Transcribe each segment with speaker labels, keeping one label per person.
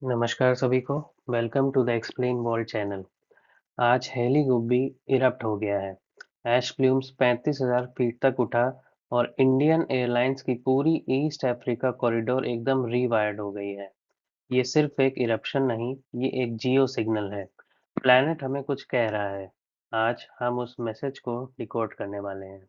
Speaker 1: नमस्कार सभी को। Welcome to the explain world channel. आज हेली गुब्बी इरप्ट हो गया है। ऐश प्लूम्स 35,000 फीट तक उठा और इंडियन एयरलाइंस की पूरी ईस्ट अफ्रीका कॉरिडोर एकदम रीवायर्ड हो गई है। ये सिर्फ एक इरप्शन नहीं, ये एक जियो सिग्नल है। प्लैनेट हमें कुछ कह रहा है। आज हम उस मैसेज को डिकोड करने वाले हैं।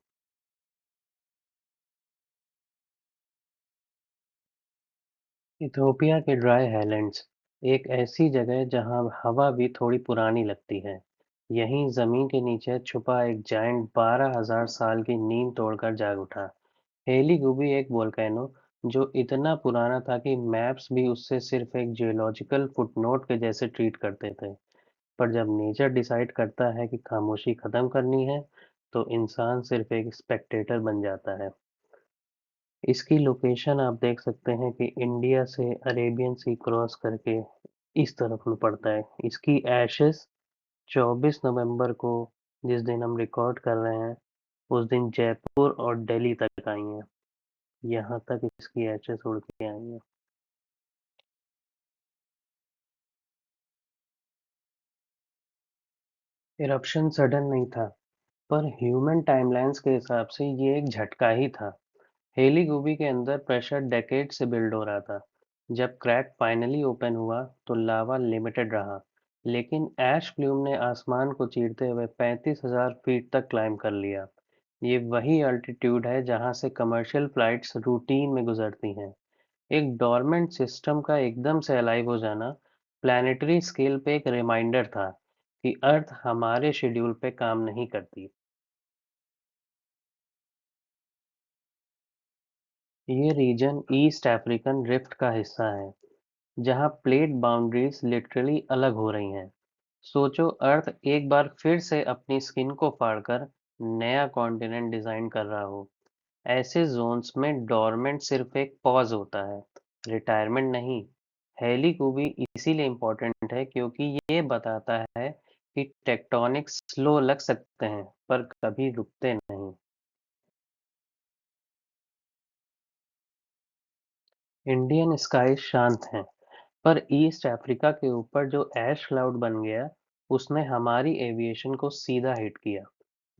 Speaker 1: इथोपिया के ड्राई हाईलैंड्स एक ऐसी जगह जहां हवा भी थोड़ी पुरानी लगती है। यहीं जमीन के नीचे छुपा एक जायंट 12,000 साल की नींद तोड़कर जाग उठा। हेली गुबी एक वोल्केनो जो इतना पुराना था कि मैप्स भी उससे सिर्फ एक जियोलॉजिकल फुटनोट के जैसे ट्रीट करते थे। पर जब नेचर डिसाइड करता है कि खामोशी खत्म करनी है, तो इंसान सिर्फ एक स्पेक्टेटर बन जाता है। इसकी लोकेशन आप देख सकते हैं कि इंडिया से अरेबियन सी क्रॉस करके इस तरफ में पड़ता है। इसकी एशेस 24 नवंबर को, जिस दिन हम रिकॉर्ड कर रहे हैं, उस दिन जयपुर और दिल्ली तक आई हैं। यहाँ तक इसकी एशेस उड़ के आई हैं। इरप्शन सडन नहीं था, पर ह्यूमन टाइमलाइंस के हिसाब से ये एक झटका ही था। हेली गुबी के अंदर प्रेशर डेकेड से बिल्ड हो रहा था। जब क्रैक फाइनली ओपन हुआ तो लावा लिमिटेड रहा, लेकिन ऐश प्लूम ने आसमान को चीरते हुए 35,000 फीट तक क्लाइम कर लिया। ये वही अल्टीट्यूड है जहां से कमर्शियल फ्लाइट्स रूटीन में गुजरती हैं। एक डोरमेंट सिस्टम का एकदम से अलाइव हो जाना प्लानिटरी स्केल पे एक रिमाइंडर था कि अर्थ हमारे शेड्यूल पे काम नहीं करती। ये रीजन ईस्ट अफ्रीकन रिफ्ट का हिस्सा है, जहां प्लेट बाउंड्रीज लिटरली अलग हो रही हैं। सोचो, अर्थ एक बार फिर से अपनी स्किन को फाड़कर नया कॉन्टिनेंट डिजाइन कर रहा हो। ऐसे जोन्स में डोरमेंट सिर्फ एक पॉज होता है, रिटायरमेंट नहीं। हेली को भी इसीलिए इम्पोर्टेंट है क्योंकि ये बताता है कि टेक्टोनिक्स स्लो लग सकते हैं, पर कभी रुकते नहीं। इंडियन स्काई शांत हैं, पर ईस्ट अफ्रीका के ऊपर जो ऐश क्लाउड बन गया, उसने हमारी एविएशन को सीधा हिट किया।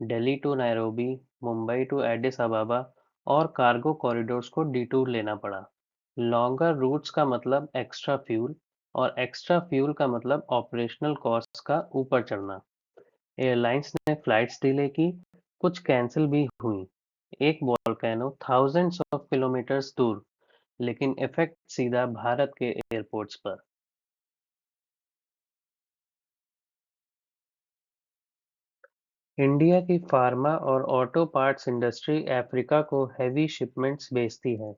Speaker 1: Delhi to Nairobi, Mumbai to Addis Ababa और कार्गो कॉरिडोर्स को डिटूर लेना पड़ा। लॉन्गर रूट्स का मतलब एक्स्ट्रा फ्यूल, और एक्स्ट्रा फ्यूल का मतलब ऑपरेशनल कॉस्ट का ऊपर चढ़ना। एयरलाइंस ने फ्लाइट्स डिले की, कुछ कैंसिल भी हुई। एक वोल्केनो थाउजेंड्स ऑफ किलोमीटर्स दूर, लेकिन इफेक्ट सीधा भारत के एयरपोर्ट्स पर। इंडिया की फार्मा और ऑटो पार्ट्स इंडस्ट्री अफ्रीका को हेवी शिपमेंट्स भेजती है।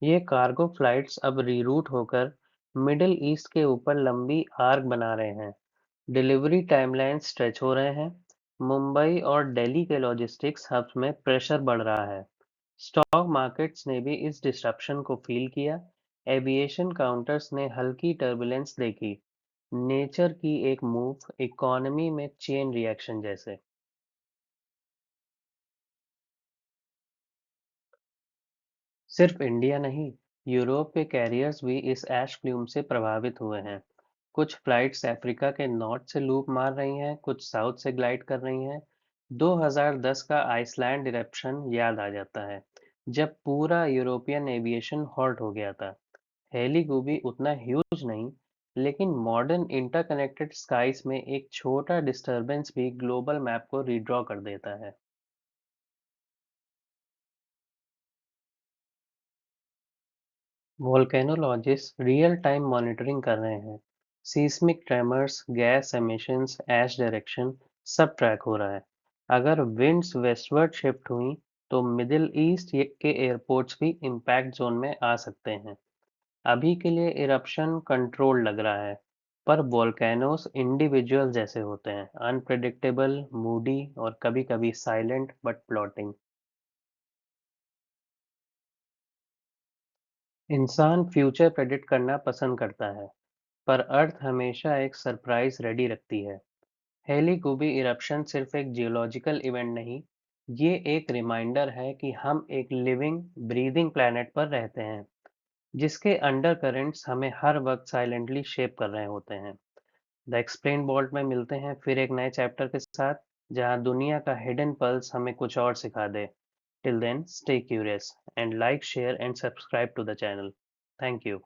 Speaker 1: ये कार्गो फ्लाइट्स अब रीरूट होकर मिडिल ईस्ट के ऊपर लंबी आर्क बना रहे हैं। डिलीवरी टाइमलाइन स्ट्रेच हो रहे हैं। मुंबई और दिल्ली के लॉजिस्टिक्स हब्स में प्रेशर बढ़ रहा है। स्टॉक मार्केट्स ने भी इस डिसरप्शन को फील किया। एविएशन काउंटर्स ने हल्की टर्बुलेंस देखी। नेचर की एक मूव इकोनॉमी में चेन रिएक्शन जैसे। सिर्फ इंडिया नहीं, यूरोप के कैरियर्स भी इस ऐश प्लूम से प्रभावित हुए हैं। कुछ फ्लाइट्स अफ्रीका के नॉर्थ से लूप मार रही हैं, कुछ साउथ से ग्लाइड कर रही हैं। 2010 का आइसलैंड इरप्शन याद आ जाता है, जब पूरा यूरोपियन एविएशन हॉल्ट हो गया था। हेली भी उतना ह्यूज नहीं, लेकिन मॉडर्न इंटरकनेक्टेड स्काइज में एक छोटा डिस्टरबेंस भी ग्लोबल मैप को रीड्रॉ कर देता है। वोल्केनोलॉजिस्ट रियल टाइम मॉनिटरिंग कर रहे हैं। सीस्मिक ट्रेमर्स, गैस एमिशंस, ऐश डायरेक्शन, सब ट्रैक हो रहा है। अगर विंड्स वेस्टवर्ड शिफ्ट हुई, तो मिडिल ईस्ट के एयरपोर्ट्स भी इम्पैक्ट जोन में आ सकते हैं। अभी के लिए इरप्शन कंट्रोल लग रहा है, पर वोल्केनोस इंडिविजुअल जैसे होते हैं, अनप्रेडिक्टेबल, मूडी और कभी-कभी साइलेंट बट प्लॉटिंग। इंसान फ्यूचर प्रेडिक्ट करना पसंद करता है, पर अर्थ हमेशा एक सरप्राइज रेडी रखती है। हेली गुबी इरप्शन सिर्फ एक जियोलॉजिकल इवेंट नहीं, ये एक रिमाइंडर है कि हम एक लिविंग ब्रीदिंग प्लैनेट पर रहते हैं, जिसके अंडर करेंट्स हमें हर वक्त साइलेंटली शेप कर रहे होते हैं। द एक्सप्लेन वॉल्ट में मिलते हैं फिर एक नए चैप्टर के साथ, जहां दुनिया का हिडन पल्स हमें कुछ और सिखा दे। Till then, stay curious and like, share and subscribe to the channel. Thank you.